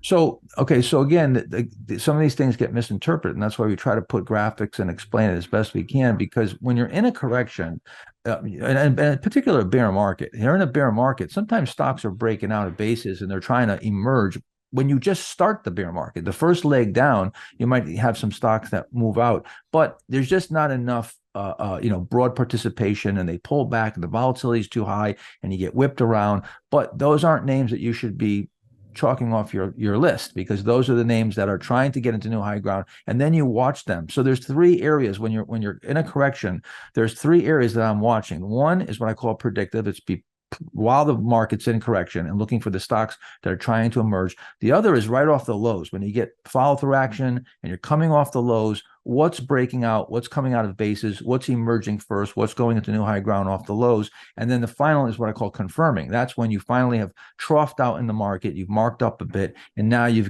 So, okay, so again, some of these things get misinterpreted, and that's why we try to put graphics and explain it as best we can. Because when you're in a correction, and in particular a bear market, you're in a bear market. Sometimes stocks are breaking out of bases and they're trying to emerge. When you just start the bear market, the first leg down, you might have some stocks that move out, but there's just not enough broad participation, and they pull back, and the volatility is too high, and you get whipped around. But those aren't names that you should be chalking off your list, because those are the names that are trying to get into new high ground, and then you watch them. So there's three areas when you're in a correction. There's three areas that I'm watching. One is what I call predictive. It's while the market's in correction and looking for the stocks that are trying to emerge. The other is right off the lows. When you get follow through action and you're coming off the lows, what's breaking out, what's coming out of bases, what's emerging first, what's going into new high ground off the lows. And then the final is what I call confirming. That's when you finally have troughed out in the market, you've marked up a bit, and now you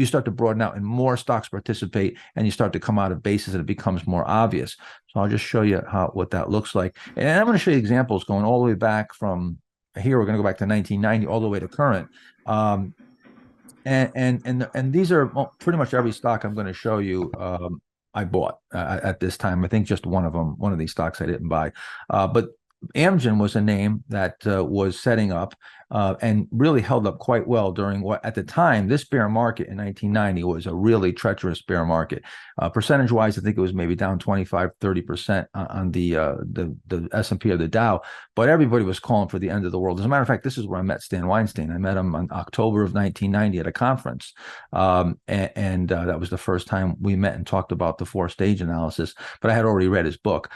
start to broaden out and more stocks participate, and you start to come out of bases, and it becomes more obvious. So I'll just show you what that looks like. And I'm going to show you examples going all the way back from here. We're going to go back to 1990 all the way to current. And these are pretty much every stock I'm going to show you I bought at this time. I think just one of these stocks I didn't buy. But Amgen was a name that was setting up and really held up quite well during what, at the time, this bear market in 1990 was a really treacherous bear market. Percentage-wise, I think it was maybe down 25, 30% on the S&P or the Dow, but everybody was calling for the end of the world. As a matter of fact, this is where I met Stan Weinstein. I met him in October of 1990 at a conference, and that was the first time we met and talked about the four-stage analysis, but I had already read his book.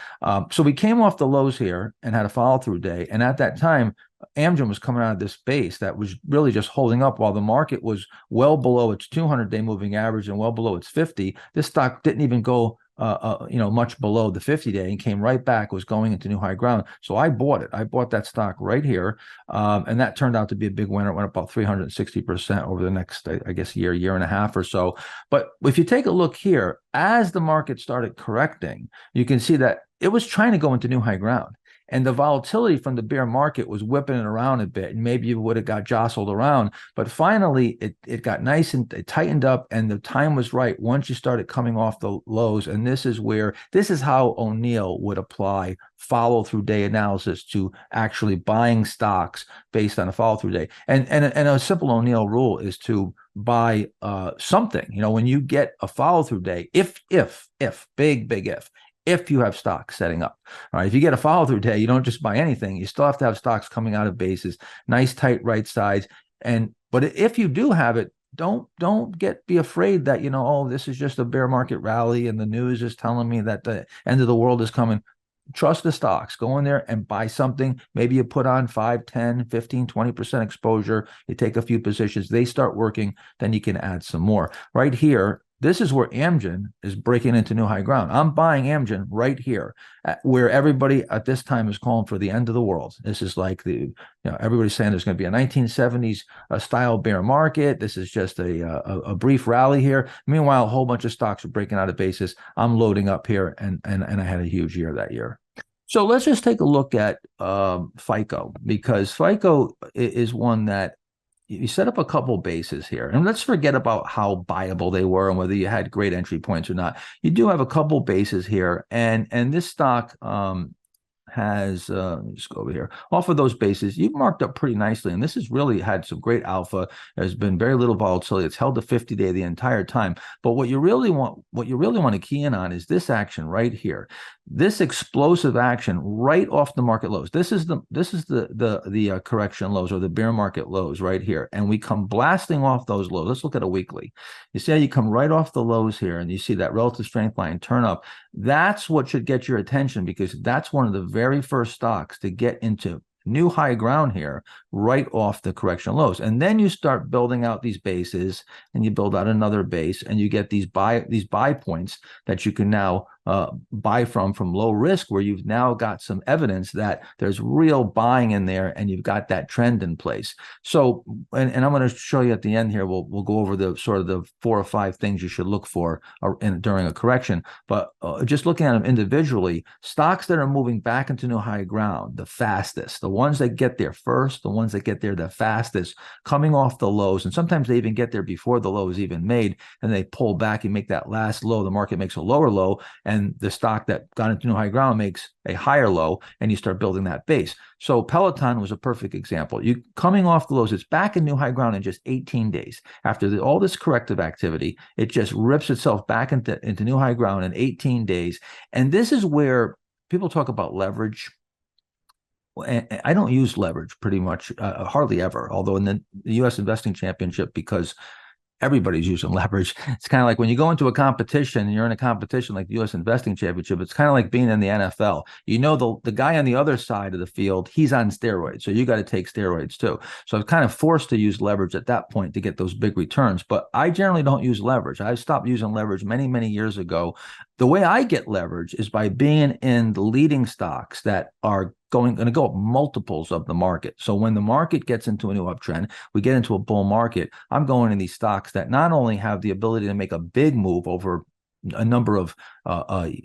So we came off the lows here and had a follow-through day, and at that time, Amgen was coming out of this base that was really just holding up while the market was well below its 200-day moving average and well below its 50. This stock didn't even go much below the 50-day and came right back, was going into new high ground. So I bought it. I bought that stock right here, and that turned out to be a big winner. It went up about 360% over the next, I guess, year and a half or so. But if you take a look here, as the market started correcting, you can see that it was trying to go into new high ground. And the volatility from the bear market was whipping it around a bit, and maybe you would have got jostled around. But finally, it got nice and it tightened up, and the time was right once you started coming off the lows. And this is how O'Neill would apply follow-through day analysis to actually buying stocks based on a follow-through day. And a simple O'Neill rule is to buy something. When you get a follow-through day, if big if you have stocks setting up. All right, if you get a follow-through day, you don't just buy anything. You still have to have stocks coming out of bases, nice tight right sides. But if you do have it, don't be afraid that this is just a bear market rally and the news is telling me that the end of the world is coming. Trust the stocks. Go in there and buy something. Maybe you put on 5, 10, 15, 20% exposure. You take a few positions. They start working. Then you can add some more. Right here, this is where Amgen is breaking into new high ground. I'm buying Amgen right here, where everybody at this time is calling for the end of the world. This is like everybody's saying there's going to be a 1970s style bear market. This is just a brief rally here. Meanwhile, a whole bunch of stocks are breaking out of basis. I'm loading up here, and I had a huge year that year. So let's just take a look at FICO, because FICO is one that you set up a couple bases here, and let's forget about how buyable they were and whether you had great entry points or not. You do have a couple bases here, and this stock has let me just go over here. Off of those bases, you've marked up pretty nicely, and this has really had some great alpha. There's been very little volatility. It's held the 50-day the entire time. But what you really want to key in on is this action right here. This explosive action right off the market lows. This is the correction lows, or the bear market lows right here, and we come blasting off those lows. Let's look at a weekly. You see how you come right off the lows here, and you see that relative strength line turn up. That's what should get your attention, because that's one of the very first stocks to get into new high ground here right off the correction lows. And then you start building out these bases, and you build out another base, and you get these buy points that you can now buy from low risk, where you've now got some evidence that there's real buying in there and you've got that trend in place. So, and I'm going to show you at the end here, we'll go over the sort of the 4 or 5 things you should look for during a correction. But just looking at them individually, stocks that are moving back into new high ground the fastest, the ones that get there first, the ones that get there the fastest, coming off the lows, and sometimes they even get there before the low is even made, and they pull back and make that last low. The market makes a lower low, and the stock that got into new high ground makes a higher low, and you start building that base. So Peloton was a perfect example. You coming off the lows, it's back in new high ground in just 18 days. After all this corrective activity, it just rips itself back into new high ground in 18 days. And this is where people talk about leverage. I don't use leverage pretty much, hardly ever, although in the U.S. Investing Championship, because everybody's using leverage. It's kind of like when you go into a competition and you're in a competition like the U.S. Investing Championship, it's kind of like being in the NFL. You know, the guy on the other side of the field, he's on steroids. So you got to take steroids too. So I was kind of forced to use leverage at that point to get those big returns. But I generally don't use leverage. I stopped using leverage many, many years ago. The way I get leverage is by being in the leading stocks that are going to go up multiples of the market. So when the market gets into a new uptrend, we get into a bull market, I'm going in these stocks that not only have the ability to make a big move over a number of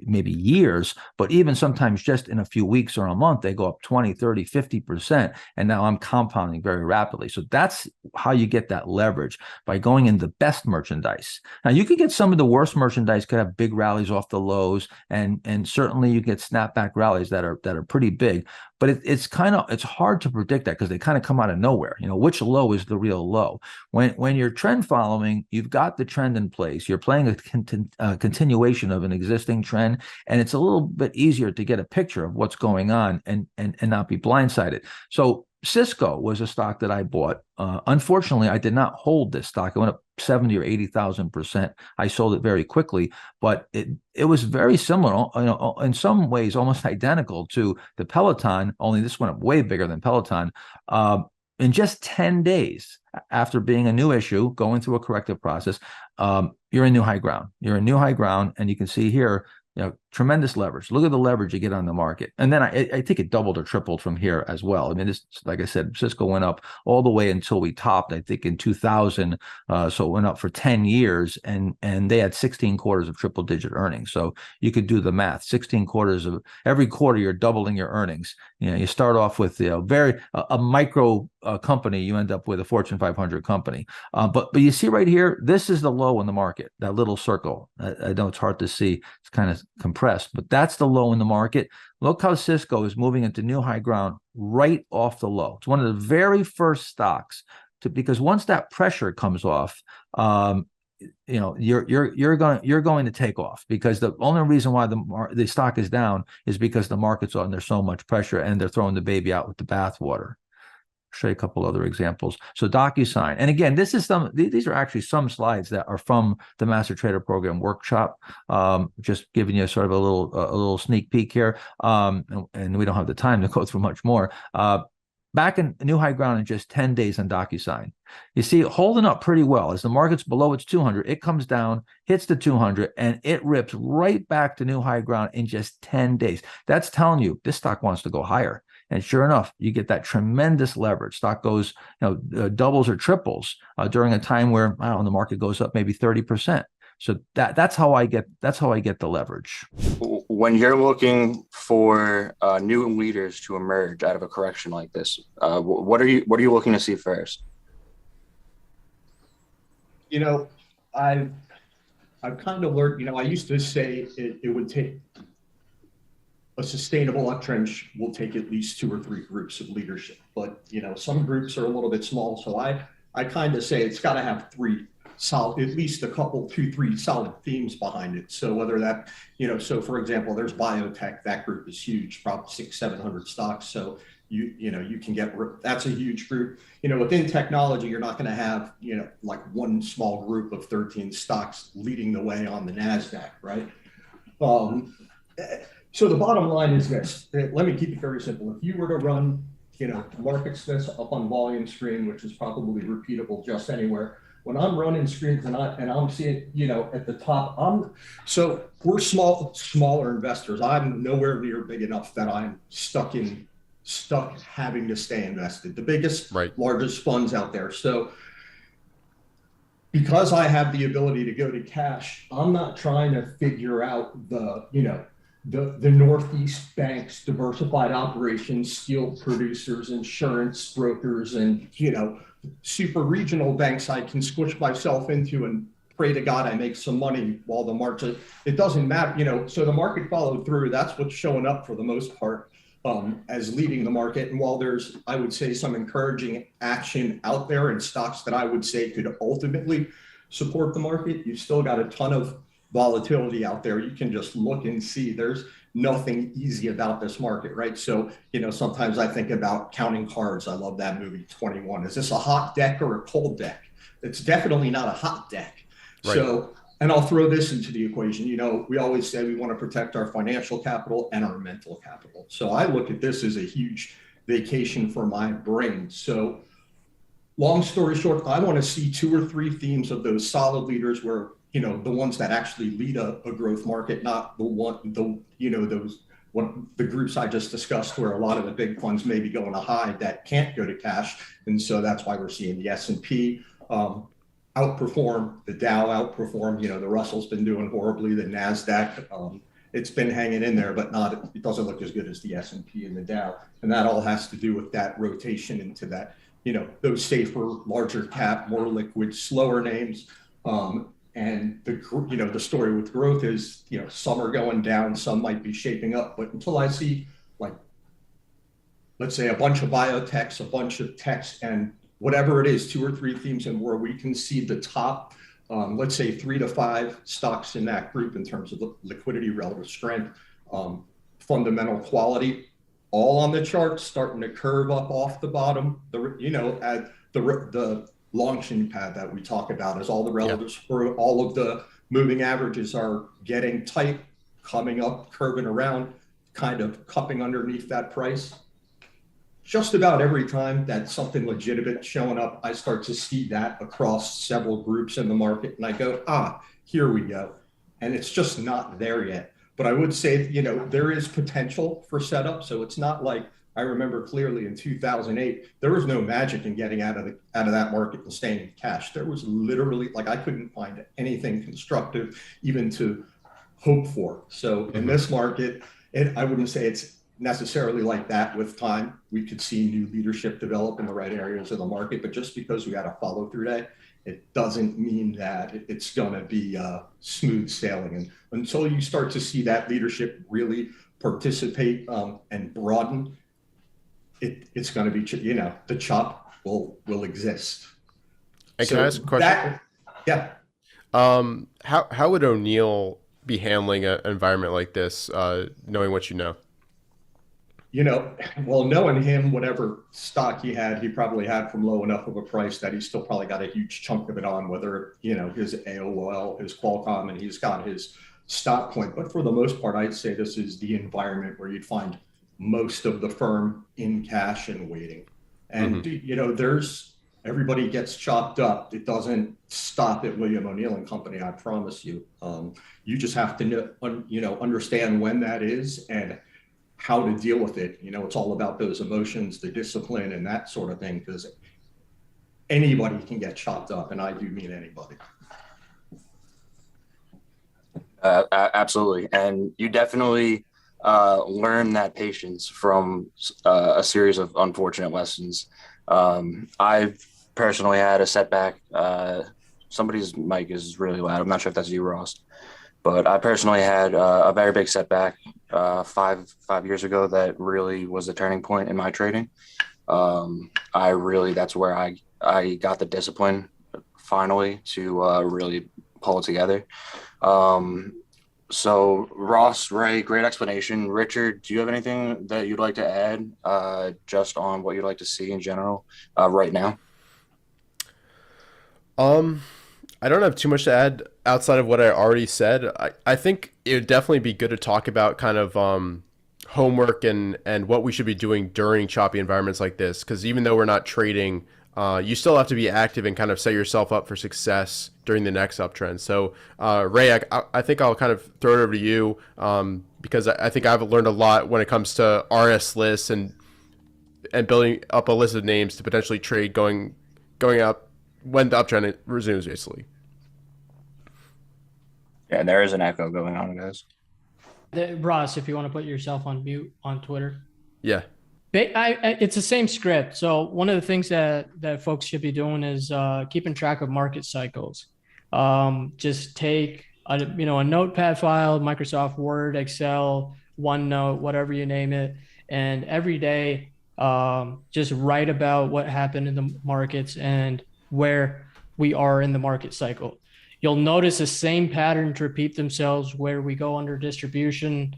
maybe years, but even sometimes just in a few weeks or a month, they go up 20, 30, 50%. And now I'm compounding very rapidly. So that's how you get that leverage, by going in the best merchandise. Now you could get some of the worst merchandise, could have big rallies off the lows, and certainly you get snapback rallies that are pretty big. But it's hard to predict that, because they kind of come out of nowhere. You know, which low is the real low? When you're trend following, you've got the trend in place. You're playing a continuation of an existing trend, and it's a little bit easier to get a picture of what's going on and not be blindsided. So Cisco was a stock that I bought. Unfortunately, I did not hold this stock. It went up 70 or 80,000%. I sold it very quickly, but it was very similar, you know, in some ways almost identical to the Peloton, only this went up way bigger than Peloton. In just 10 days after being a new issue, going through a corrective process, you're in new high ground. You're in new high ground, and you can see here, you know, tremendous leverage. Look at the leverage you get on the market. And then I think it doubled or tripled from here as well. I mean, this, like I said, Cisco went up all the way until we topped, I think, in 2000. So it went up for 10 years, and they had 16 quarters of triple digit earnings. So you could do the math. 16 quarters of every quarter, you're doubling your earnings. You know, you start off with, you know, a micro company, you end up with a Fortune 500 company. But you see right here, this is the low in the market, that little circle. I know it's hard to see. It's kind of compressed, but that's the low in the market. Look how Cisco is moving into new high ground right off the low. It's one of the very first stocks because once that pressure comes off, you know, you're going to take off, because the only reason why the stock is down is because the market's under so much pressure and they're throwing the baby out with the bathwater. Show you a couple other examples. So DocuSign, and again, these are actually some slides that are from the Master Trader Program workshop. Just giving you sort of a little sneak peek here, and we don't have the time to go through much more. Back in new high ground in just 10 days on DocuSign. You see it holding up pretty well. As the market's below its 200, it comes down, hits the 200, and it rips right back to new high ground in just 10 days. That's telling you this stock wants to go higher. And sure enough, you get that tremendous leverage. Stock goes, you know, doubles or triples during a time where, I don't know, the market goes up maybe 30%. So that's how I get the leverage. When you're looking for new leaders to emerge out of a correction like this, what are you looking to see first? You know, I've kind of learned. You know, I used to say it would take a sustainable uptrend will take at least 2 or 3 groups of leadership, but you know, some groups are a little bit small. So I kind of say it's got to have 3 solid, at least a couple, 2, 3 solid themes behind it. So whether that, you know, so for example, there's biotech, that group is huge, probably 600-700 stocks. So you know, you can get, that's a huge group. You know, within technology, you're not going to have, you know, like one small group of 13 stocks leading the way on the NASDAQ, right? So the bottom line is this. Let me keep it very simple. If you were to run, you know, market splits up on volume screen, which is probably repeatable just anywhere, when I'm running screens and I'm seeing, at the top, so we're smaller investors. I'm nowhere near big enough that I'm stuck having to stay invested. The biggest, largest funds out there. So because I have the ability to go to cash, I'm not trying to figure out the Northeast banks, diversified operations, steel producers, insurance brokers, and, super regional banks I can squish myself into and pray to God I make some money while the market, it doesn't matter, so the market followed through. That's what's showing up for the most part as leading the market. And while there's, I would say, some encouraging action out there in stocks that I would say could ultimately support the market, you've still got a ton of volatility out there. You can just look and see there's nothing easy about this market, right? So, sometimes I think about Counting Cards. I love that movie, 21. Is this a hot deck or a cold deck? It's definitely not a hot deck. Right. So, and I'll throw this into the equation. We always say we want to protect our financial capital and our mental capital. So I look at this as a huge vacation for my brain. So long story short, I want to see 2 or 3 themes of those solid leaders where, the ones that actually lead a growth market, not the groups I just discussed where a lot of the big funds may be going to high that can't go to cash. And so that's why we're seeing the S&P outperform, the Dow outperform, the Russell's been doing horribly, the NASDAQ, it's been hanging in there, but it doesn't look as good as the S&P and the Dow. And that all has to do with that rotation into that, those safer, larger cap, more liquid, slower names. And the story with growth is, some are going down, some might be shaping up, but until I see, like, let's say a bunch of biotechs, a bunch of techs, and whatever it is, 2 or 3 themes and where we can see the top, let's say 3 to 5 stocks in that group in terms of liquidity, relative strength, fundamental quality, all on the chart, starting to curve up off the bottom. At the launching pad that we talk about is all the relatives for all of the moving averages are getting tight, coming up, curving around, kind of cupping underneath that price. Just about every time that something legitimate showing up, I start to see that across several groups in the market. And I go, here we go. And it's just not there yet. But I would say, there is potential for setup. So it's not like, I remember clearly in 2008, there was no magic in getting out of that market and staying in cash. There was literally, I couldn't find anything constructive even to hope for. So in this market, I wouldn't say it's necessarily like that. With time, we could see new leadership develop in the right areas of the market, but just because we had a follow through day, it doesn't mean that it's going to be smooth sailing. And until you start to see that leadership really participate and broaden, it's going to be, the chop will exist. And can I ask a question? How would O'Neill be handling an environment like this, knowing what you know? Knowing him, whatever stock he probably had from low enough of a price that he still probably got a huge chunk of it on, whether, his AOL, his Qualcomm, and he's got his stop point. But for the most part, I'd say this is the environment where you'd find most of the firm in cash and waiting. And, everybody gets chopped up. It doesn't stop at William O'Neill and Company, I promise you. You just have to understand when that is and how to deal with it. It's all about those emotions, the discipline, and that sort of thing, because anybody can get chopped up, and I do mean anybody. Absolutely. And you definitely learn that patience from a series of unfortunate lessons. I've personally had a setback. Somebody's mic is really loud. I'm not sure if that's you, Ross. But I personally had a very big setback 5 years ago that really was a turning point in my trading. That's where I got the discipline finally to really pull it together. So Ross, Ray, great explanation. Richard, do you have anything that you'd like to add just on what you'd like to see in general right now? I don't have too much to add outside of what I already said. I think it would definitely be good to talk about kind of homework and what we should be doing during choppy environments like this. Because even though we're not trading you still have to be active and kind of set yourself up for success during the next uptrend. So, Ray, I think I'll kind of throw it over to you, because I think I've learned a lot when it comes to RS lists and building up a list of names to potentially trade going up when the uptrend resumes, basically. Yeah, there is an echo going on, guys. Ross, if you want to put yourself on mute on Twitter. Yeah. It's the same script. So one of the things that folks should be doing is keeping track of market cycles. Just take a notepad file, Microsoft Word, Excel, OneNote, whatever you name it, and every day just write about what happened in the markets and where we are in the market cycle. You'll notice the same patterns repeat themselves where we go under distribution.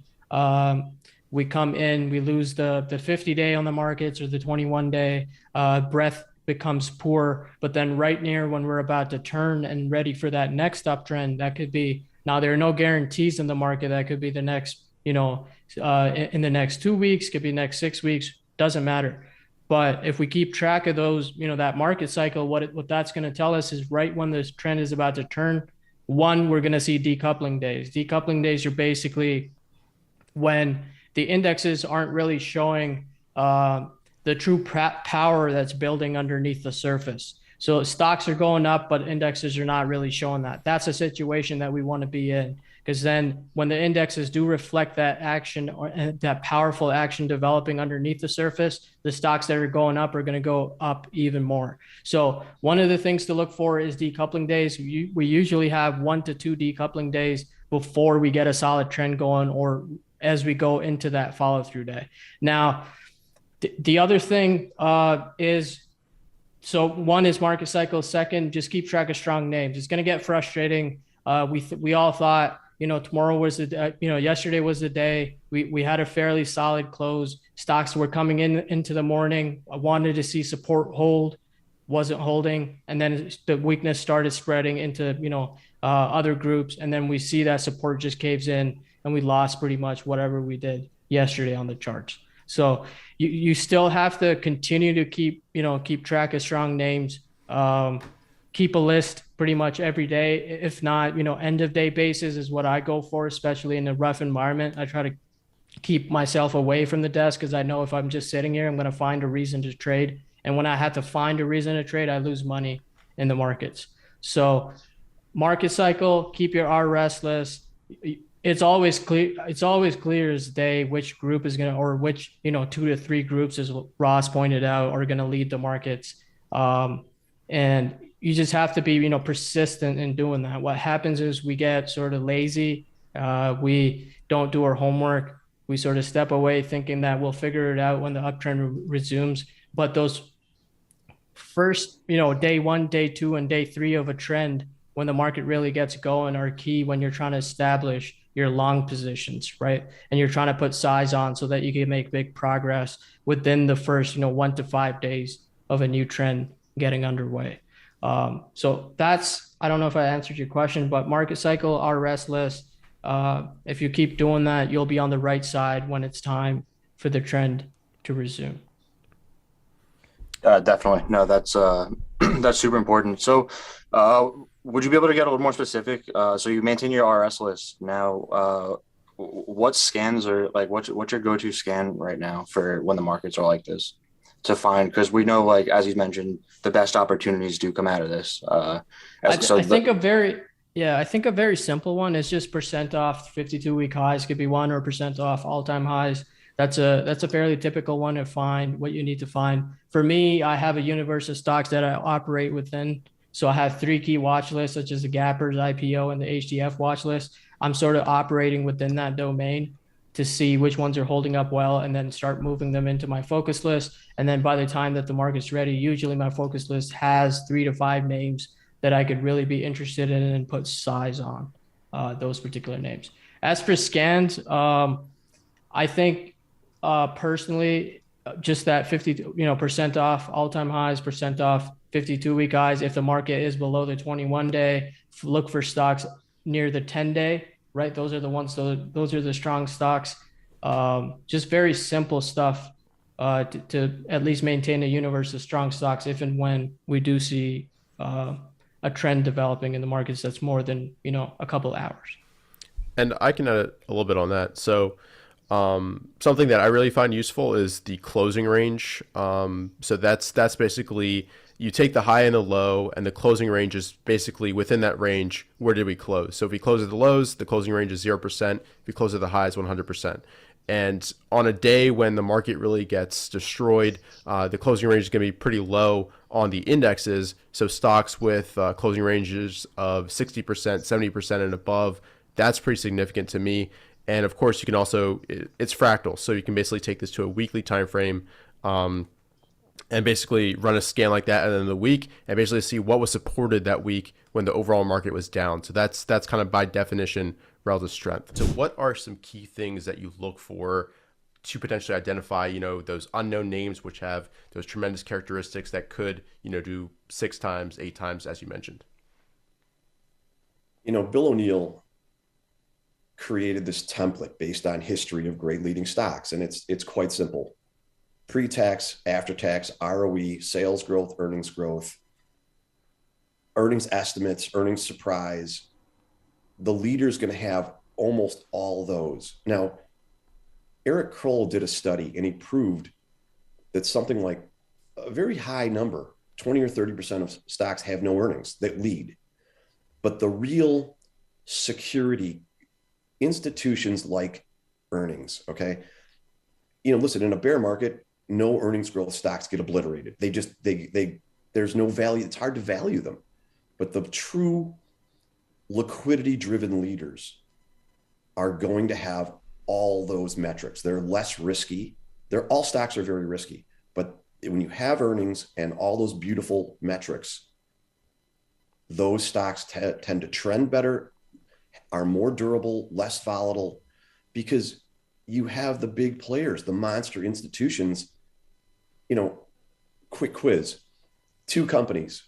We come in, we lose the 50-day on the markets or the 21-day, breath becomes poor, but then right near when we're about to turn and ready for that next uptrend, that could be, now there are no guarantees in the market, that could be the next, in the next 2 weeks, could be next 6 weeks, doesn't matter. But if we keep track of those, that market cycle, what that's going to tell us is right when this trend is about to turn, we're going to see decoupling days. Decoupling days are basically when the indexes aren't really showing the true power that's building underneath the surface. So stocks are going up, but indexes are not really showing that. That's a situation that we want to be in, because then when the indexes do reflect that action or that powerful action developing underneath the surface, the stocks that are going up are going to go up even more. So one of the things to look for is decoupling days. We usually have 1 to 2 decoupling days before we get a solid trend going or as we go into that follow-through day. Now, the other thing is, so one is market cycle. Second, just keep track of strong names. It's going to get frustrating. We all thought, tomorrow was the, yesterday was the day. We had a fairly solid close. Stocks were coming into the morning. I wanted to see support hold, wasn't holding. And then the weakness started spreading into, other groups. And then we see that support just caves in and we lost pretty much whatever we did yesterday on the charts. So you still have to continue to keep track of strong names, keep a list pretty much every day. If not, end of day basis is what I go for, especially in a rough environment. I try to keep myself away from the desk because I know if I'm just sitting here, I'm going to find a reason to trade. And when I have to find a reason to trade, I lose money in the markets. So market cycle, keep your RS list. It's always clear. It's always clear as day which group is going to, or which 2 to 3 groups, as Ross pointed out, are going to lead the markets. And you just have to be persistent in doing that. What happens is we get sort of lazy. We don't do our homework. We sort of step away thinking that we'll figure it out when the uptrend resumes. But those first, day 1, day 2, and day 3 of a trend, when the market really gets going, are key when you're trying to establish your long positions, right? And you're trying to put size on so that you can make big progress within the first, 1 to 5 days of a new trend getting underway. So that's, I don't know if I answered your question, but market cycle, RS list, if you keep doing that, you'll be on the right side when it's time for the trend to resume. Definitely. No, that's that's super important. So would you be able to get a little more specific? So you maintain your RS list now. What scans are like? What's your go-to scan right now for when the markets are like this to find? Because we know, like as you mentioned, the best opportunities do come out of this. I think a very simple one is just percent off 52-week highs could be one, or percent off all-time highs. That's a fairly typical one to find what you need to find. For me, I have a universe of stocks that I operate within. So I have 3 key watch lists, such as the Gappers, IPO, and the HDF watch list. I'm sort of operating within that domain to see which ones are holding up well and then start moving them into my focus list. And then by the time that the market's ready, usually my focus list has 3 to 5 names that I could really be interested in and put size on those particular names. As for scans, I think personally, just that 50% off all-time highs, percent off 52-week highs. If the market is below the 21-day, look for stocks near the 10-day, right? Those are the ones, those are the strong stocks. Just very simple stuff to at least maintain a universe of strong stocks if and when we do see a trend developing in the markets that's more than, a couple hours. And I can add a little bit on that. So something that I really find useful is the closing range. So that's basically you take the high and the low, and the closing range is basically within that range. Where did we close? So if we close at the lows, the closing range is 0%. If we close at the highs, 100%. And on a day when the market really gets destroyed, the closing range is going to be pretty low on the indexes. So stocks with closing ranges of 60%, 70% and above, that's pretty significant to me. And of course, you can also, it's fractal. So you can basically take this to a weekly time frame and basically run a scan like that at the end of the week and basically see what was supported that week when the overall market was down. So that's kind of by definition relative strength. So what are some key things that you look for to potentially identify, those unknown names which have those tremendous characteristics that could, do 6 times, 8 times, as you mentioned? Bill O'Neill created this template based on history of great leading stocks, and it's quite simple. Pre-tax, after-tax, ROE, sales growth, earnings estimates, earnings surprise. The leader's going to have almost all those. Now, Eric Kroll did a study, and he proved that something like a very high number, 20 or 30% of stocks have no earnings that lead. But the real security institutions like earnings, okay? Listen, in a bear market, no earnings growth stocks get obliterated. There's no value. It's hard to value them. But the true liquidity-driven leaders are going to have all those metrics. They're less risky. All stocks are very risky. But when you have earnings and all those beautiful metrics, those stocks tend to trend better, are more durable, less volatile, because you have the big players, the monster institutions. Quick quiz. 2 companies,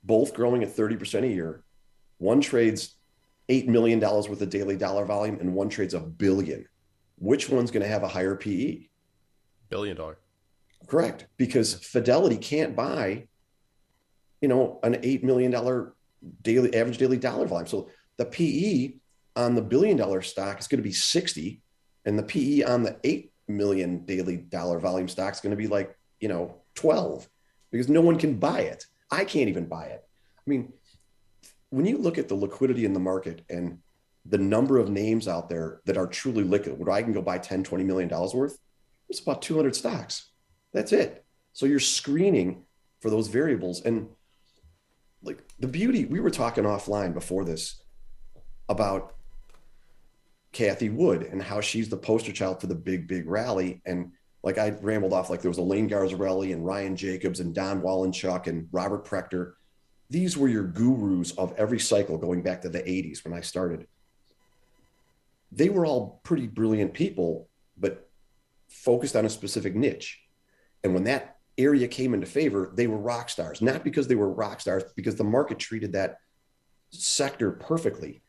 both growing at 30% a year. One trades $8 million worth of daily dollar volume, and one trades $1 billion. Which one's going to have a higher PE? $1 billion. Correct. Because Fidelity can't buy, an $8 million average daily dollar volume. So the PE on the $1 billion stock is going to be 60, and the PE on the 8 million daily dollar volume stock is going to be like, 12, because no one can buy it. I can't even buy it. I mean, when you look at the liquidity in the market and the number of names out there that are truly liquid, where I can go buy 10, $20 million worth, it's about 200 stocks. That's it. So you're screening for those variables. And like the beauty, we were talking offline before this about Kathy Wood and how she's the poster child for the big rally. And like I rambled off, like there was Elaine Garzarelli and Ryan Jacobs and Don Wallenchuk and Robert Prechter. These were your gurus of every cycle going back to the 80s when I started. They were all pretty brilliant people, but focused on a specific niche. And when that area came into favor, they were rock stars, not because they were rock stars, because the market treated that sector perfectly.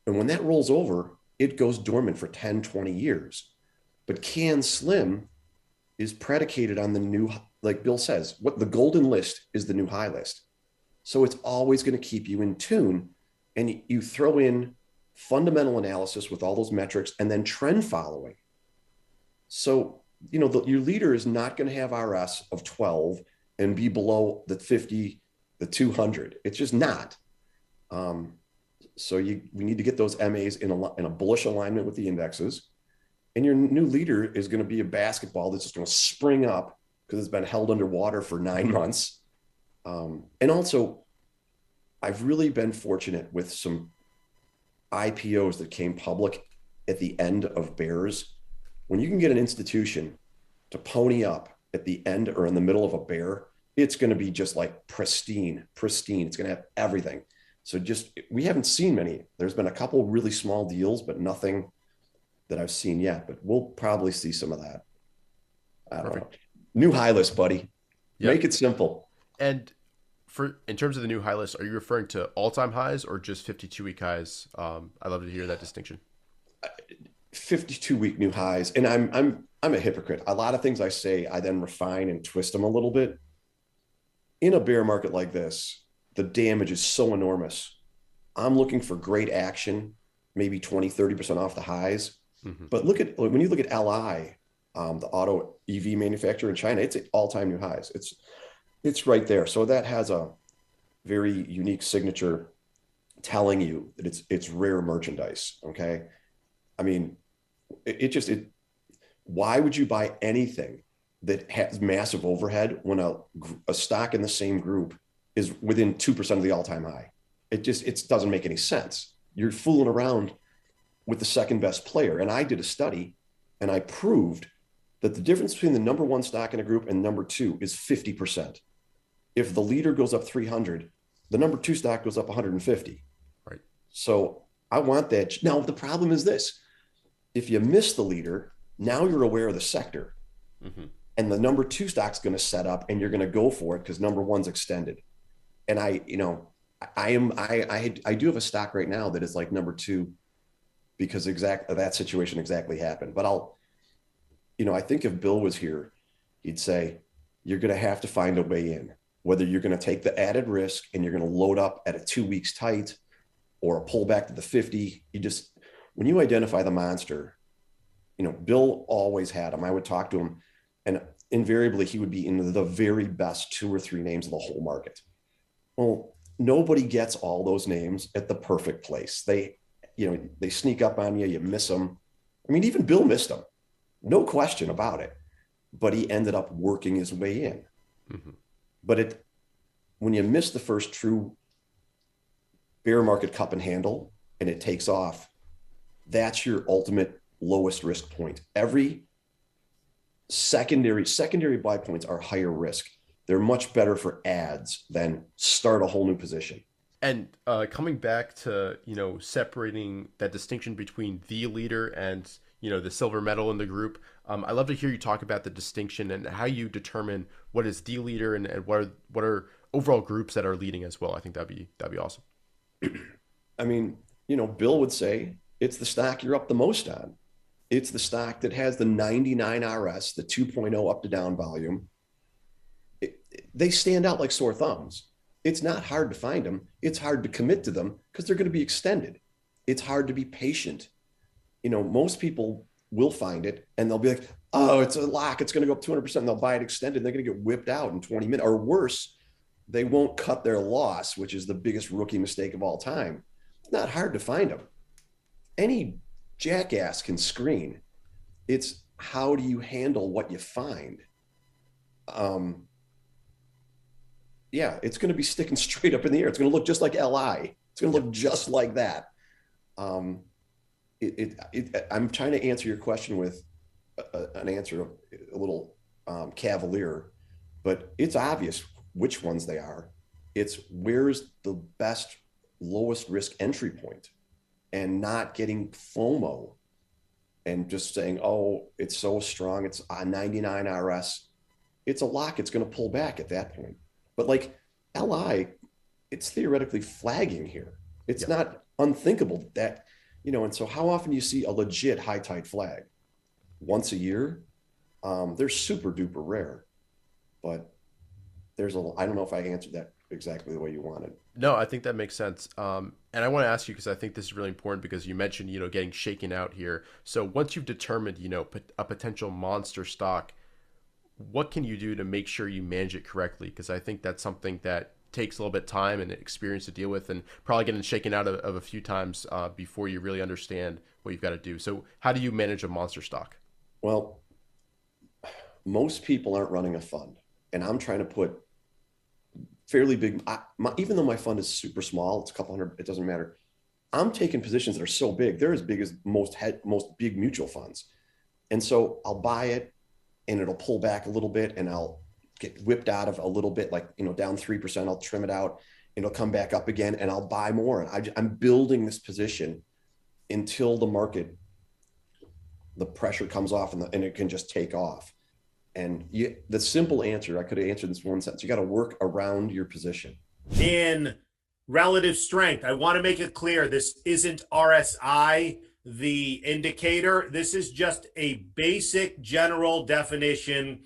And when that rolls over, it goes dormant for 10, 20 years. But Can Slim is predicated on the new, like Bill says, what the golden list is the new high list. So it's always going to keep you in tune. And you throw in fundamental analysis with all those metrics and then trend following. So, your leader is not going to have RS of 12 and be below the 50, the 200. It's just not. So we need to get those MAs in a bullish alignment with the indexes. And your new leader is going to be a basketball that's just going to spring up because it's been held underwater for 9 months. And also, I've really been fortunate with some IPOs that came public at the end of bears. When you can get an institution to pony up at the end or in the middle of a bear, it's going to be just like pristine. It's going to have everything. So we haven't seen many. There's been a couple really small deals, but nothing that I've seen yet, but we'll probably see some of that. I don't know. New high list, buddy. Yep. Make it simple. And in terms of the new high list, are you referring to all-time highs or just 52-week highs? I'd love to hear that distinction. 52-week new highs. And I'm a hypocrite. A lot of things I say, I then refine and twist them a little bit. In a bear market like this, the damage is so enormous. I'm looking for great action, maybe 20, 30% off the highs. Mm-hmm. But when you look at LI, the auto EV manufacturer in China, it's at all-time new highs. It's right there. So that has a very unique signature telling you that it's rare merchandise. Okay. I mean, why would you buy anything that has massive overhead when a stock in the same group is within 2% of the all-time high? It doesn't make any sense. You're fooling around with the second best player. And I did a study and I proved that the difference between the number one stock in a group and number two is 50%. If the leader goes up 300, the number two stock goes up 150. Right. So I want that. Now, the problem is this. If you miss the leader, now you're aware of the sector. Mm-hmm. And the number two stock's going to set up and you're going to go for it because number one's extended. And I do have a stock right now that is like number two because that situation exactly happened. But I think if Bill was here, he'd say, you're going to have to find a way in, whether you're going to take the added risk and you're going to load up at a 2 weeks tight or a pullback to the 50. When you identify the monster, Bill always had them. I would talk to him and invariably he would be in the very best 2 or 3 names of the whole market. Well, nobody gets all those names at the perfect place. They sneak up on you, you miss them. I mean, even Bill missed them, no question about it, but he ended up working his way in. Mm-hmm. But when you miss the first true bear market cup and handle and it takes off, that's your ultimate lowest risk point. Every secondary buy points are higher risk. They're much better for ads than start a whole new position. And coming back to, separating that distinction between the leader and, the silver medal in the group, I'd love to hear you talk about the distinction and how you determine what is the leader and what are overall groups that are leading as well. I think that'd be awesome. I mean, Bill would say it's the stock you're up the most on. It's the stock that has the 99 RS, the 2.0 up to down volume. They stand out like sore thumbs. It's not hard to find them. It's hard to commit to them because they're going to be extended. It's hard to be patient. Most people will find it and they'll be like, oh, it's a lock. It's going to go up 200%. And they'll buy it extended. And they're going to get whipped out in 20 minutes or worse. They won't cut their loss, which is the biggest rookie mistake of all time. It's not hard to find them. Any jackass can screen. It's how do you handle what you find? Yeah, it's going to be sticking straight up in the air. It's going to look just like LI. It's going to look just like that. I'm trying to answer your question with an answer a little cavalier, but it's obvious which ones they are. It's where's the best, lowest risk entry point and not getting FOMO and just saying, oh, it's so strong. It's a 99 RS. It's a lock. It's going to pull back at that point. But like LI, it's theoretically flagging here. It's not unthinkable that, and so how often do you see a legit high tide flag? Once a year? They're super duper rare, but I don't know if I answered that exactly the way you wanted. No, I think that makes sense. And I want to ask you, because I think this is really important because you mentioned, getting shaken out here. So once you've determined, a potential monster stock, what can you do to make sure you manage it correctly? Because I think that's something that takes a little bit of time and experience to deal with, and probably getting shaken out of a few times before you really understand what you've got to do. So how do you manage a monster stock? Well, most people aren't running a fund, and I'm trying to put fairly big, even though my fund is super small, it's a couple hundred, it doesn't matter. I'm taking positions that are so big. They're as big as most big mutual funds. And so I'll buy it and it'll pull back a little bit and I'll get whipped out of a little bit, like, down 3%, I'll trim it out and it'll come back up again and I'll buy more. And I'm building this position until the pressure comes off and it can just take off. And the simple answer, I could have answered this one sentence. You got to work around your position. In relative strength, I want to make it clear, this isn't RSI the indicator. This is just a basic general definition,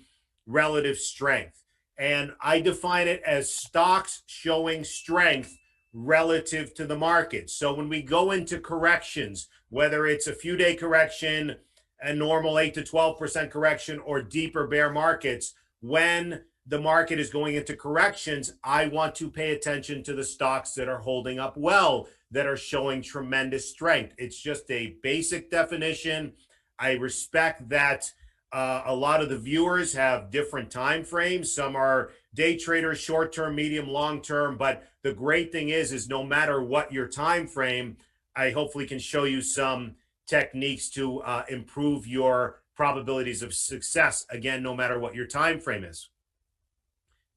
relative strength. And I define it as stocks showing strength relative to the market. So when we go into corrections, whether it's a few day correction, a normal 8 to 12% correction, or deeper bear markets, when the market is going into corrections, I want to pay attention to the stocks that are holding up well, that are showing tremendous strength. It's just a basic definition. I respect that a lot of the viewers have different time frames. Some are day traders, short term, medium, long term. But the great thing is no matter what your time frame, I hopefully can show you some techniques to improve your probabilities of success. Again, no matter what your time frame is.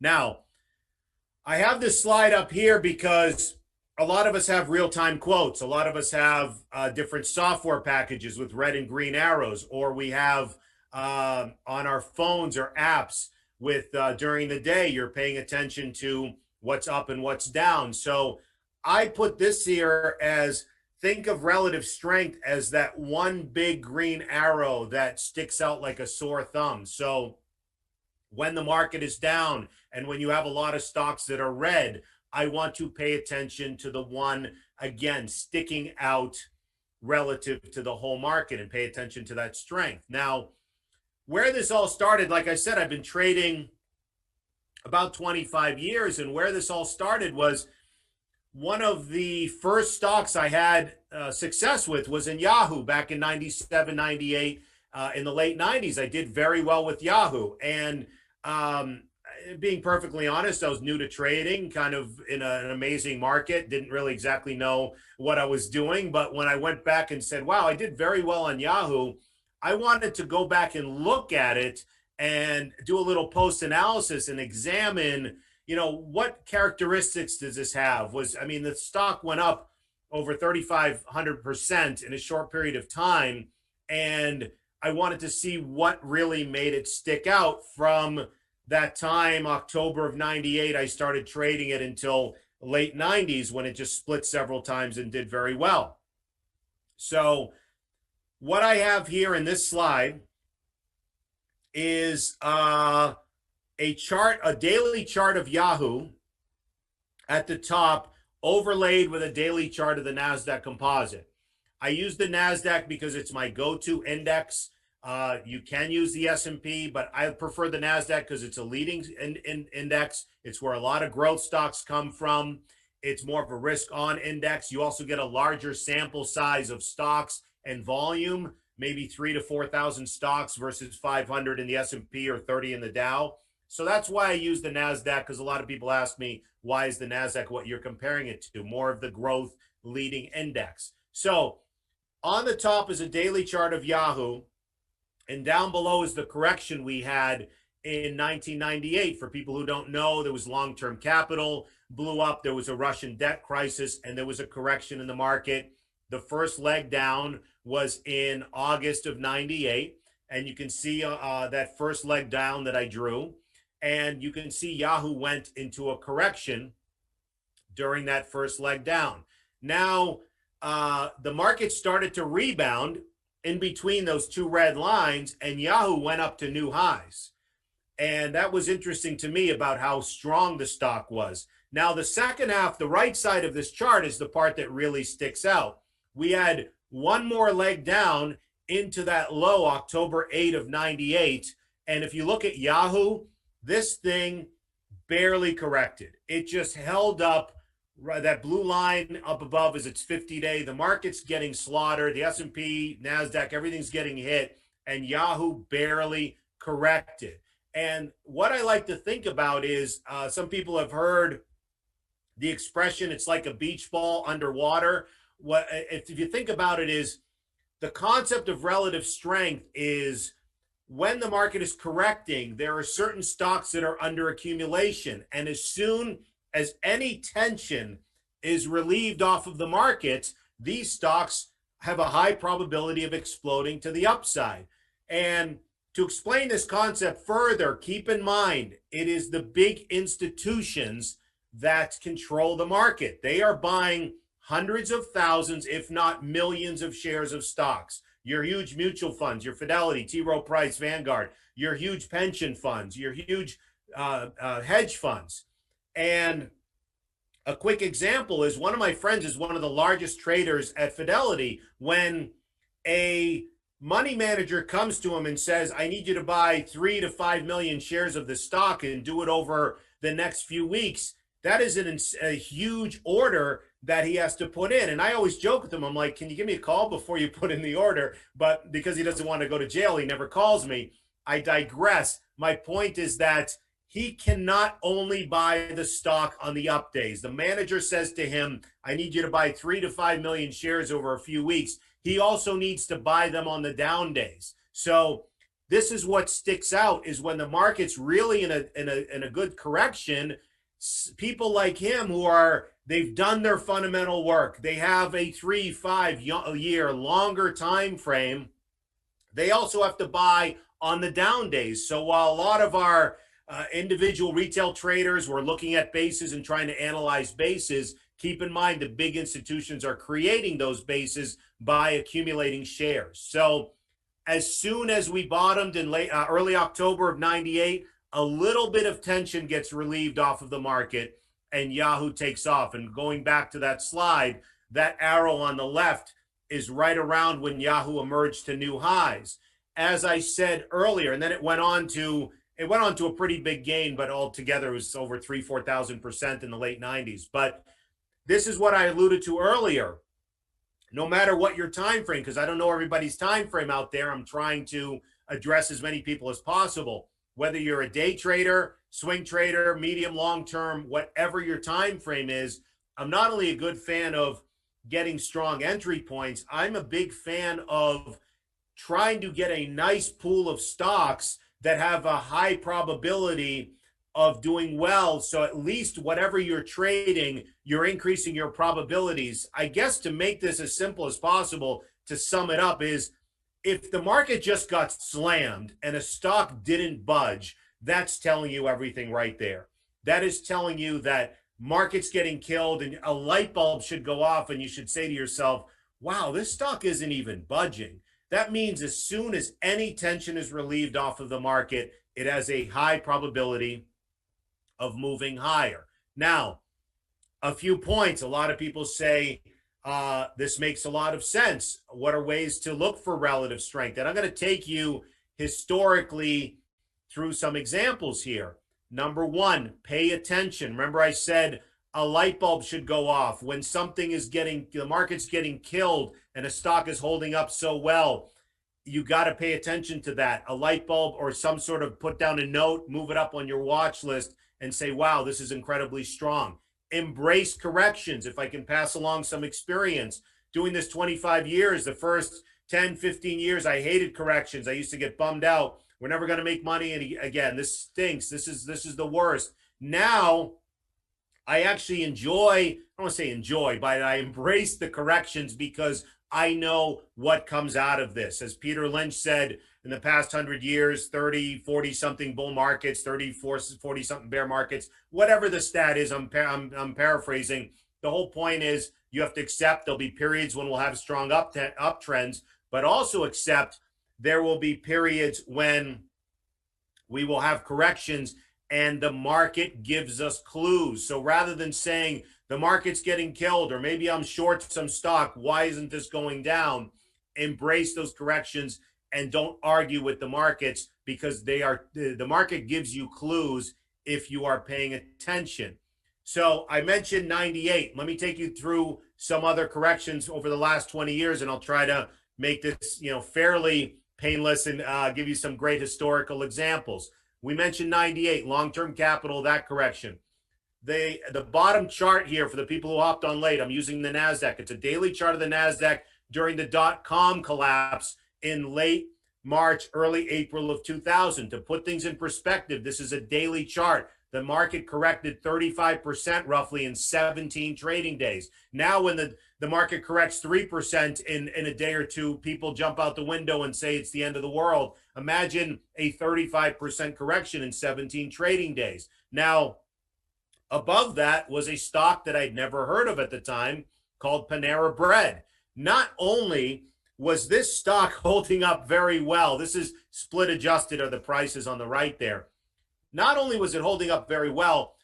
Now, I have this slide up here because a lot of us have real-time quotes. A lot of us have different software packages with red and green arrows, or we have on our phones or apps with during the day, you're paying attention to what's up and what's down. So I put this here as, think of relative strength as that one big green arrow that sticks out like a sore thumb. So when the market is down and when you have a lot of stocks that are red, I want to pay attention to the one, again, sticking out relative to the whole market and pay attention to that strength. Now, where this all started, like I said, I've been trading about 25 years, and where this all started was one of the first stocks I had success with was in Yahoo back in 97, 98. In the late 90s, I did very well with Yahoo. And being perfectly honest, I was new to trading, kind of in an amazing market, didn't really exactly know what I was doing. But when I went back and said, wow, I did very well on Yahoo, I wanted to go back and look at it and do a little post analysis and examine, you know, what characteristics does this have? I mean, the stock went up over 3,500% in a short period of time. And I wanted to see what really made it stick out from that time, October of 98. I started trading it until late 90s when it just split several times and did very well. So what I have here in this slide is a chart, a daily chart of Yahoo at the top, overlaid with a daily chart of the NASDAQ composite. I use the NASDAQ because it's my go-to index. You can use the S&P, but I prefer the NASDAQ because it's a leading index. It's where a lot of growth stocks come from. It's more of a risk-on index. You also get a larger sample size of stocks and volume, maybe 3,000 to 4,000 stocks versus 500 in the S&P or 30 in the Dow. So that's why I use the NASDAQ, because a lot of people ask me, why is the NASDAQ what you're comparing it to? More of the growth leading index. So on the top is a daily chart of Yahoo, and down below is the correction we had in 1998. For people who don't know, there was long-term capital, blew up, there was a Russian debt crisis, and there was a correction in the market. The first leg down was in August of 98, and you can see that first leg down that I drew. And you can see Yahoo went into a correction during that first leg down. Now, the market started to rebound in between those two red lines, and Yahoo went up to new highs. And that was interesting to me about how strong the stock was. Now, the second half, the right side of this chart, is the part that really sticks out. We had one more leg down into that low, October 8 of 98. And if you look at Yahoo, this thing barely corrected. It just held up. That blue line up above is its 50-day. The market's getting slaughtered. The S&P, NASDAQ, everything's getting hit. And Yahoo barely corrected. And what I like to think about is some people have heard the expression, it's like a beach ball underwater. What if you think about it, is the concept of relative strength is when the market is correcting, there are certain stocks that are under accumulation. And as soon as any tension is relieved off of the market, these stocks have a high probability of exploding to the upside. And to explain this concept further, keep in mind, it is the big institutions that control the market. They are buying hundreds of thousands, if not millions of shares of stocks. Your huge mutual funds, your Fidelity, T. Rowe Price, Vanguard, your huge pension funds, your huge hedge funds. And a quick example is one of my friends is one of the largest traders at Fidelity. When a money manager comes to him and says, I need you to buy 3 to 5 million shares of the stock and do it over the next few weeks, that is a huge order that he has to put in. And I always joke with him, I'm like, can you give me a call before you put in the order? But because he doesn't want to go to jail, he never calls me. I digress. My point is that he cannot only buy the stock on the up days. The manager says to him, I need you to buy 3 to 5 million shares over a few weeks. He also needs to buy them on the down days. So this is what sticks out, is when the market's really in a good correction, people like him they've done their fundamental work. They have a 3-5 year longer time frame. They also have to buy on the down days. So while a lot of our individual retail traders were looking at bases and trying to analyze bases, keep in mind the big institutions are creating those bases by accumulating shares. So as soon as we bottomed in early October of 98, a little bit of tension gets relieved off of the market and Yahoo takes off. And going back to that slide, that arrow on the left is right around when Yahoo emerged to new highs. As I said earlier, and then it went on to a pretty big gain, but altogether it was over 4,000% in the late 90s. But this is what I alluded to earlier. No matter what your time frame, because I don't know everybody's time frame out there, I'm trying to address as many people as possible. Whether you're a day trader, swing trader, medium, long term, whatever your time frame is, I'm not only a good fan of getting strong entry points, I'm a big fan of trying to get a nice pool of stocks that have a high probability of doing well. So at least whatever you're trading, you're increasing your probabilities. I guess to make this as simple as possible, to sum it up, is if the market just got slammed and a stock didn't budge, that's telling you everything right there. That is telling you that market's getting killed and a light bulb should go off and you should say to yourself, wow, this stock isn't even budging. That means as soon as any tension is relieved off of the market, it has a high probability of moving higher. Now, a few points. A lot of people say this makes a lot of sense. What are ways to look for relative strength? And I'm going to take you historically through some examples here. Number one, pay attention. Remember I said a light bulb should go off when something is the market's getting killed and a stock is holding up so well. You got to pay attention to that. A light bulb or some sort of put down a note, move it up on your watch list and say, wow, this is incredibly strong. Embrace corrections. If I can pass along some experience, doing this 25 years, the first 10, 15 years, I hated corrections. I used to get bummed out. We're never going to make money. And again, this stinks. This is the worst. Now, I actually enjoy, I don't want to say enjoy, but I embrace the corrections because I know what comes out of this. As Peter Lynch said, in the past 100 years, 30, 40 something bull markets, 30, 40 something bear markets, whatever the stat is, I'm paraphrasing. The whole point is you have to accept there'll be periods when we'll have strong uptrends, but also accept there will be periods when we will have corrections and the market gives us clues. So rather than saying the market's getting killed or maybe I'm short some stock, why isn't this going down? Embrace those corrections and don't argue with the markets because the market gives you clues if you are paying attention. So I mentioned 98. Let me take you through some other corrections over the last 20 years and I'll try to make this, fairly painless and give you some great historical examples. We mentioned 98, long-term capital, that correction. The bottom chart here for the people who hopped on late, I'm using the NASDAQ. It's a daily chart of the NASDAQ during the dot-com collapse in late March, early April of 2000. To put things in perspective, this is a daily chart. The market corrected 35% roughly in 17 trading days. Now when the market corrects 3% in a day or two, people jump out the window and say it's the end of the world. Imagine a 35% correction in 17 trading days. Now, above that was a stock that I'd never heard of at the time called Panera Bread. Not only was this stock holding up very well, this is split adjusted, or the prices on the right there. Not only was it holding up very well,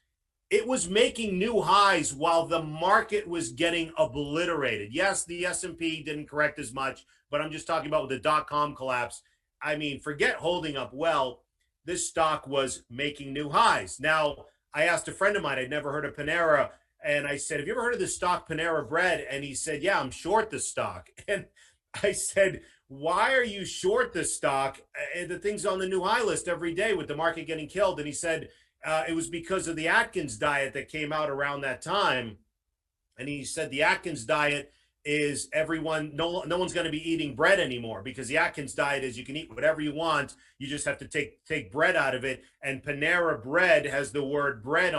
it was making new highs while the market was getting obliterated. Yes, the S&P didn't correct as much, but I'm just talking about with the dot-com collapse. I mean, forget holding up well. This stock was making new highs. Now, I asked a friend of mine, I'd never heard of Panera, and I said, have you ever heard of this stock Panera Bread? And he said, yeah, I'm short the stock. And I said, why are you short this stock? The thing's on the new high list every day with the market getting killed. And he said, it was because of the Atkins diet that came out around that time. And he said the Atkins diet is no one's going to be eating bread anymore, because the Atkins diet is you can eat whatever you want. You just have to take bread out of it. And Panera Bread has the word bread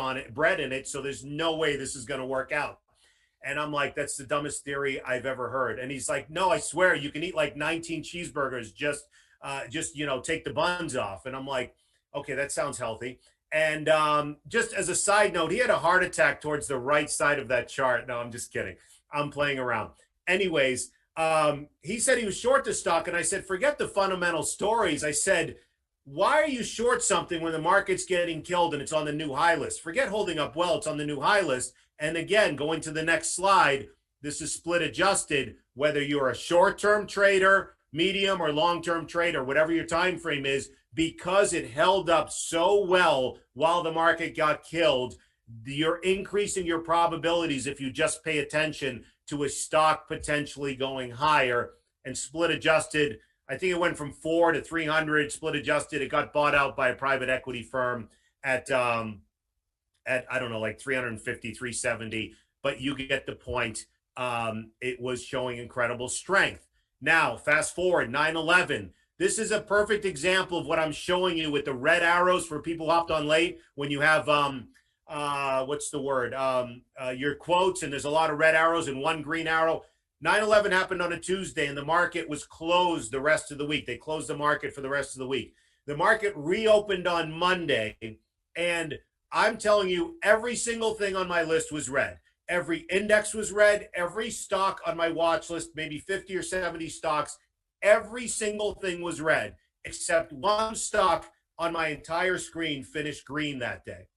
in it. So there's no way this is going to work out. And I'm like, that's the dumbest theory I've ever heard. And he's like, no, I swear you can eat like 19 cheeseburgers. Just take the buns off. And I'm like, okay, that sounds healthy. And just as a side note, he had a heart attack towards the right side of that chart. No, I'm just kidding. I'm playing around. Anyways, he said he was short the stock. And I said, forget the fundamental stories. I said, why are you short something when the market's getting killed and it's on the new high list? Forget holding up well, it's on the new high list. And again, going to the next slide, this is split adjusted, whether you're a short-term trader, medium or long-term trader, whatever your time frame is, because it held up so well while the market got killed, you're increasing your probabilities if you just pay attention to a stock potentially going higher. And split adjusted, I think it went from 4 to 300. Split adjusted, it got bought out by a private equity firm at I don't know, like 350, 370, but you get the point. It was showing incredible strength. Now, fast forward, 9/11. This is a perfect example of what I'm showing you with the red arrows for people who hopped on late. When you have, what's the word? Your quotes, and there's a lot of red arrows and one green arrow. 9/11 happened on a Tuesday, and the market was closed the rest of the week. They closed the market for the rest of the week. The market reopened on Monday, and I'm telling you, every single thing on my list was red. Every index was red. Every stock on my watch list, maybe 50 or 70 stocks, every single thing was red, except one stock on my entire screen finished green that day.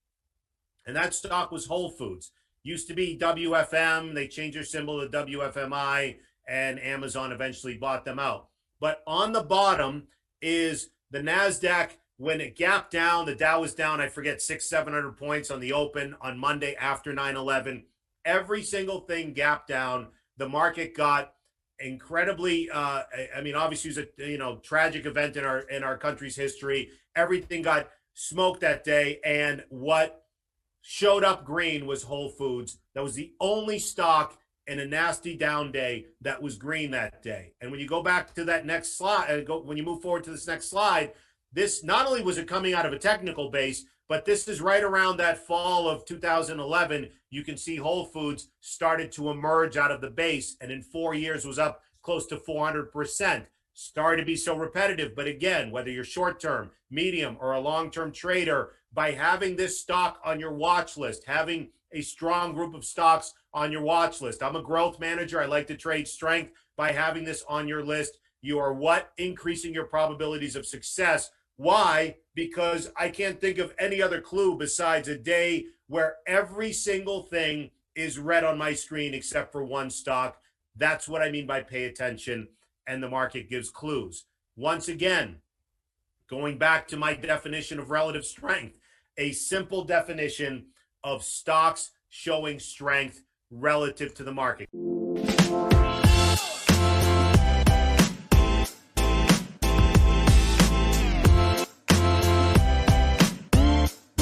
And that stock was Whole Foods. Used to be WFM. They changed their symbol to WFMI, and Amazon eventually bought them out. But on the bottom is the NASDAQ. When it gapped down, the Dow was down, I forget, 600-700 points on the open on Monday after 9/11. Every single thing gapped down. The market got incredibly, I mean, obviously it was a tragic event in our country's history. Everything got smoked that day, and what showed up green was Whole Foods. That was the only stock in a nasty down day that was green that day. And when you go back to that next slide, when you move forward to this next slide, this not only was it coming out of a technical base, but this is right around that fall of 2011. You can see Whole Foods started to emerge out of the base, and in 4 years was up close to 400%. Sorry to be so repetitive, but again, whether you're short-term, medium, or a long-term trader, by having this stock on your watch list, having a strong group of stocks on your watch list. I'm a growth manager. I like to trade strength. By having this on your list, you are increasing your probabilities of success. Why? Because I can't think of any other clue besides a day where every single thing is red on my screen except for one stock. That's what I mean by pay attention, and the market gives clues. Once again, going back to my definition of relative strength, a simple definition of stocks showing strength relative to the market.